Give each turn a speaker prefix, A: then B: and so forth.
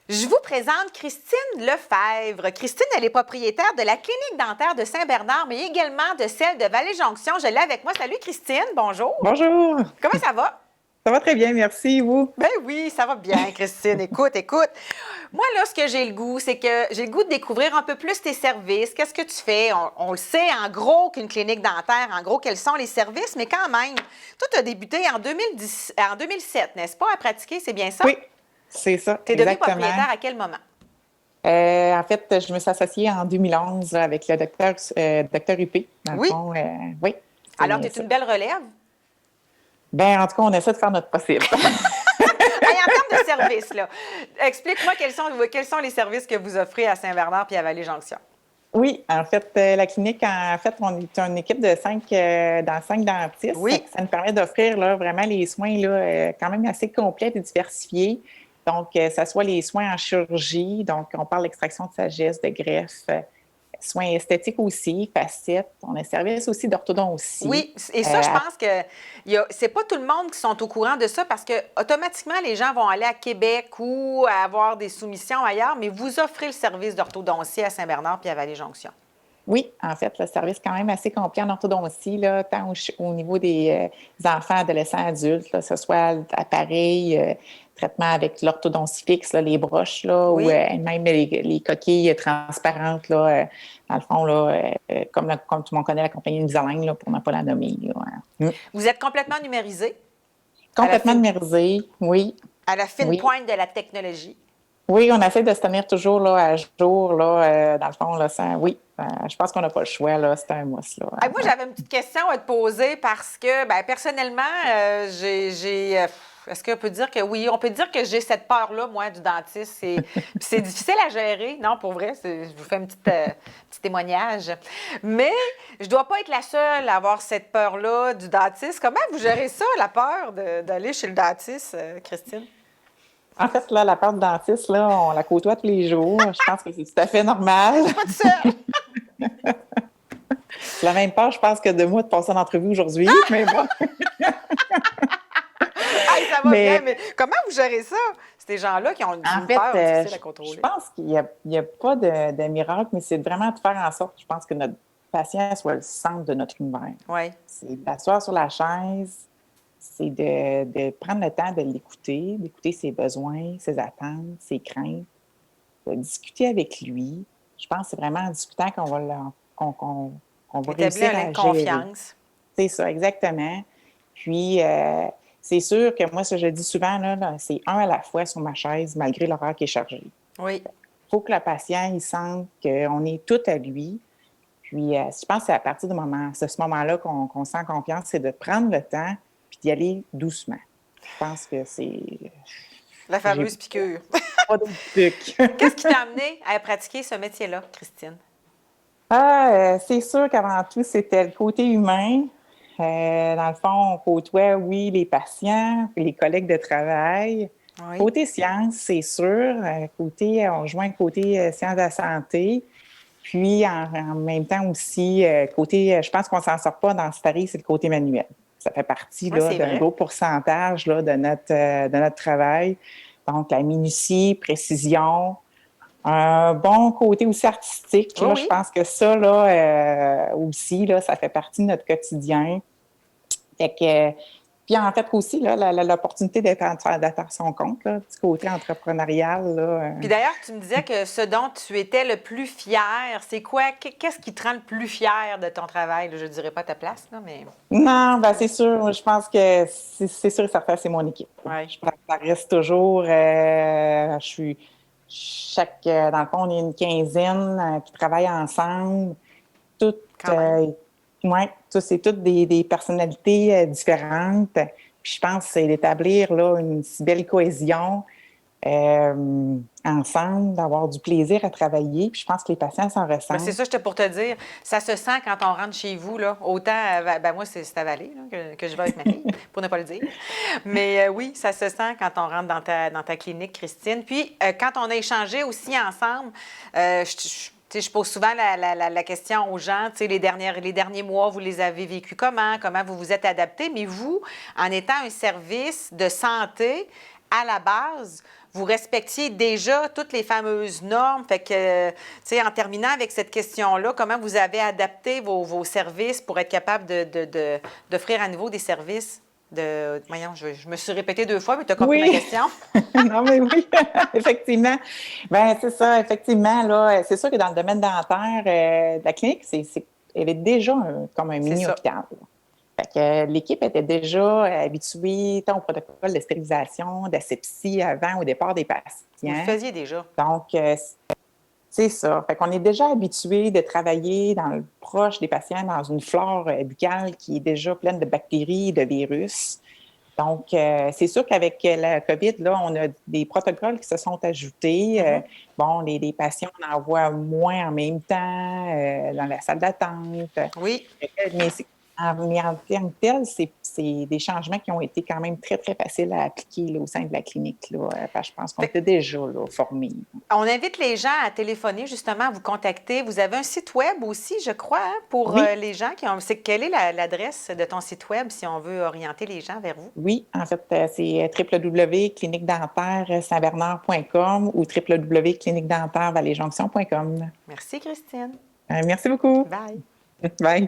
A: Je vous présente Christine Lefebvre. Christine, elle est propriétaire de la clinique dentaire de Saint-Bernard, mais également de celle de Vallée-Jonction. Je l'ai avec moi. Salut Christine, bonjour.
B: Bonjour,
A: Comment ça va?
B: ça va très bien, merci, vous?
A: Ben oui, ça va bien, Christine. Écoute. Moi, là, ce que j'ai le goût, c'est que j'ai le goût de découvrir un peu plus tes services. Qu'est-ce que tu fais? On le sait, en gros, qu'une clinique dentaire, en gros, quels sont les services, mais quand même, toi, tu as débuté en 2007, n'est-ce pas, à pratiquer, c'est bien ça?
B: Oui, c'est ça,
A: Tu es devenu
B: exactement.
A: propriétaire à quel moment?
B: En fait, je me suis associée en 2011 là, avec le docteur Huppé, dans le
A: Oui.
B: fond. Oui, c'est
A: Alors,
B: bien
A: tu es
B: ça.
A: une belle relève.
B: Ben, en tout cas, on essaie de faire notre possible.
A: Hey, en termes de services, là, explique-moi quels sont les services que vous offrez à Saint-Bernard puis à Vallée-Jonction.
B: Oui, en fait, la clinique, en fait, on est une équipe de cinq dentistes. Fait
A: Oui.
B: que ça nous permet d'offrir là, vraiment les soins là, quand même assez complets et diversifiés. Donc, ça soit les soins en chirurgie, donc on parle d'extraction de sagesse, de greffe, soins esthétiques aussi, facettes. On a un service aussi d'orthodontie.
A: Oui, et ça, je pense que c'est pas tout le monde qui sont au courant de ça parce que automatiquement, les gens vont aller à Québec ou avoir des soumissions ailleurs, mais vous offrez le service d'orthodontie à Saint-Bernard puis à Vallée-Jonction.
B: Oui, en fait, le service quand même assez complet en orthodontie, là, tant au niveau des enfants, adolescents, adultes, là, que ce soit appareil, traitement avec l'orthodontie fixe, là, les broches, là, ou
A: Oui.
B: même les coquilles transparentes, là, dans le fond, là, comme tout le monde connaît la compagnie Invisalign, là, pour ne pas la nommer. Là, hein.
A: Vous êtes complètement numérisé à la
B: Complètement
A: fine,
B: numérisé, oui,
A: à la fine
B: oui.
A: pointe de la technologie.
B: Oui, on essaie de se tenir toujours là, à jour, là, dans le fond, là, oui. Je pense qu'on n'a pas le choix, là, c'est un must, là.
A: Hey, moi, j'avais une petite question à te poser parce que, ben, personnellement, est-ce qu'on peut dire que oui? On peut dire que j'ai cette peur-là, moi, du dentiste. C'est difficile à gérer. Non, pour vrai, je vous fais un petit témoignage. Mais je dois pas être la seule à avoir cette peur-là du dentiste. Comment vous gérez ça, la peur d'aller chez le dentiste, Christine?
B: En fait, là, la part de dentiste, là, on la côtoie tous les jours. Je pense que c'est tout à fait normal.
A: Je suis pas toute seule.
B: C'est la même peur, je pense, que de moi de passer en entrevue aujourd'hui, mais bon.
A: Hey, ça va bien,
B: Mais
A: mais comment vous gérez ça? C'est des gens-là qui ont
B: en
A: une
B: fait,
A: peur difficile à
B: je
A: contrôler.
B: pense qu'il y a pas de miracle, mais c'est vraiment de faire en sorte, je pense, que notre patient soit le centre de notre univers.
A: Oui.
B: C'est d'asseoir sur la chaise, c'est de prendre le temps de l'écouter, d'écouter ses besoins, ses attentes, ses craintes, de discuter avec lui. Je pense que c'est vraiment en discutant qu'on va
A: Établir un
B: réussir
A: lien
B: à
A: de
B: gérer.
A: confiance.
B: C'est ça, exactement. Puis, c'est sûr que moi, ça, je le dis souvent, là, c'est un à la fois sur ma chaise, malgré l'horaire qui est chargé.
A: Oui.
B: Il faut que le patient, il sente qu'on est tout à lui. Puis, je pense que c'est à partir de ce moment-là qu'on sent confiance, c'est de prendre le temps puis d'y aller doucement. Je pense que
A: La
B: j'ai
A: fameuse piqûre.
B: pas d'autres trucs.
A: Qu'est-ce qui t'a amené à pratiquer ce métier-là, Christine?
B: C'est sûr qu'avant tout, c'était le côté humain. Dans le fond, on côtoie, oui, les patients, les collègues de travail.
A: Oui.
B: Côté sciences, c'est sûr. On joint le côté sciences de la santé. Puis, en même temps aussi, côté, je pense qu'on ne s'en sort pas dans cette année, c'est le côté manuel. Ça fait partie
A: Oui,
B: là,
A: c'est
B: d'un
A: vrai.
B: gros pourcentage là, de notre travail. Donc, la minutie, précision, un bon côté aussi artistique,
A: Oui,
B: là, je
A: oui.
B: pense que ça, là, aussi, là, ça fait partie de notre quotidien. Fait que, puis en fait aussi, là, l'opportunité d'être à son compte, là, du côté entrepreneurial, là.
A: Puis d'ailleurs, tu me disais que ce dont tu étais le plus fier, c'est quoi? Qu'est-ce qui te rend le plus fier de ton travail? Là, je ne dirais pas ta place, là, mais
B: Non, ben c'est sûr, je pense que c'est sûr et certain, c'est mon équipe.
A: oui,
B: Je pense que ça reste toujours, dans le fond, on est une quinzaine qui travaille ensemble. Toutes,
A: quand même.
B: ouais, c'est toutes des personnalités différentes. Puis je pense que c'est d'établir là une si belle cohésion ensemble, d'avoir du plaisir à travailler. Puis je pense que les patients s'en
A: Ben, c'est
B: ressentent.
A: ça, j'étais pour te dire. Ça se sent quand on rentre chez vous, là. Autant, ben, moi, c'est à Vallée là, que je vais avec ma fille, pour ne pas le dire. Mais oui, ça se sent quand on rentre dans ta clinique, Christine. Puis, quand on a échangé aussi ensemble, tu sais, je pose souvent la question aux gens, tu sais, les derniers mois, vous les avez vécus comment vous vous êtes adaptés, mais vous, en étant un service de santé, à la base, vous respectiez déjà toutes les fameuses normes. Fait que, tu sais, en terminant avec cette question-là, comment vous avez adapté vos services pour être capable d'offrir à nouveau des services? Voyons, je me suis répétée 2 fois, mais tu as compris ma
B: Oui,
A: question.
B: non, mais oui, effectivement. Ben c'est ça, effectivement, là, c'est sûr que dans le domaine dentaire, de la clinique, il y avait déjà comme un
A: C'est ça.
B: mini-hôpital. Fait que l'équipe était déjà habituée tant au protocole de stérilisation, d'asepsie avant au départ des
A: Vous le
B: patients.
A: faisiez déjà.
B: Donc, c'est ça. Fait qu'on est déjà habitué de travailler dans le proche des patients dans une flore buccale qui est déjà pleine de bactéries et de virus. Donc, c'est sûr qu'avec la COVID, là, on a des protocoles qui se sont ajoutés.
A: Mhm.
B: Bon, les patients, on en voit moins en même temps dans la salle d'attente.
A: Oui.
B: Mais en tant que tel, c'est des changements qui ont été quand même très, très faciles à appliquer là, au sein de la clinique. Là, parce que je pense qu'on
A: Fait
B: était déjà là, formés.
A: On invite les gens à téléphoner, justement, à vous contacter. Vous avez un site web aussi, je crois, hein, pour
B: Oui,
A: les gens qui ont. Quelle est l'adresse de ton site web si on veut orienter les gens vers vous?
B: oui. En fait, c'est www.cliniquedentaire-saint-bernard.com ou www.cliniquedentaire-valleyjonction.com.
A: Merci, Christine.
B: Merci beaucoup.
A: Bye.
B: Bye.